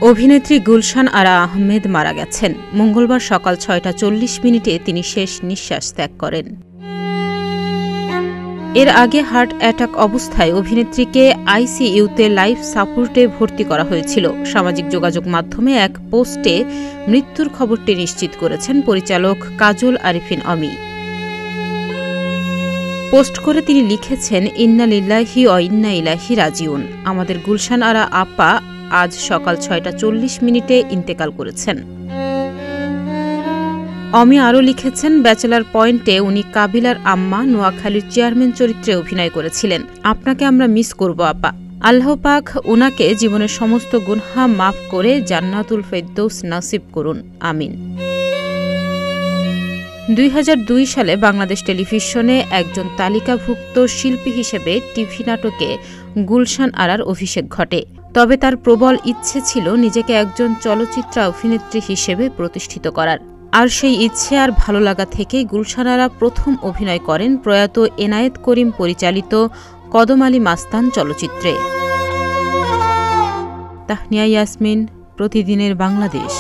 অভিনেত্রী গুলশান আরা আহমেদ মারা গেছেন। মঙ্গলবার সকাল ৬টা ৪০ তিনি শেষ নিঃশ্বাস ত্যাগ করেন। এর আগে হার্ট অ্যাটাক অবস্থায় অভিনেত্রীকে আইসিইউতে লাইফ সাপোর্টে ভর্তি করা হয়েছিল। সামাজিক যোগাযোগ মাধ্যমে এক পোস্টে মৃত্যুর খবরটি নিশ্চিত করেছেন পরিচালক কাজল আরিফিন অমি। পোস্ট করে তিনি লিখেছেন, ইন্না লিল্লাহি ওয়া ইন্না ইলাইহি রাজিউন। আমাদের গুলশান আরা আপা আজ সকাল ৬টা ৪০ ইন্তেকাল করেছেন। অমি আরও লিখেছেন, ব্যাচেলার পয়েন্টে উনি কাবিলার আম্মা নোয়াখালীর চেয়ারম্যান চরিত্রে অভিনয় করেছিলেন। আপনাকে আমরা মিস করব আপা। আল্লাহ পাক উনাকে জীবনের সমস্ত গুনহা মাফ করে জান্নাতুল ফেরদৌস নসিব করুন, আমিন। ২০০২ সালে বাংলাদেশ টেলিভিশনে একজন তালিকাভুক্ত শিল্পী হিসেবে টিভি নাটকে গুলশান আরার অভিষেক ঘটে। তবে তার প্রবল ইচ্ছে ছিল নিজেকে একজন চলচ্চিত্র অভিনেত্রী হিসেবে প্রতিষ্ঠিত করার। আর সেই ইচ্ছে আর ভালো লাগা থেকেই গুলশান আরা প্রথম অভিনয় করেন প্রয়াত এনায়েত করিম পরিচালিত কদম আলী মাস্তান চলচ্চিত্রে। তাহনিয়া ইয়াসমিন, প্রতিদিনের বাংলাদেশ।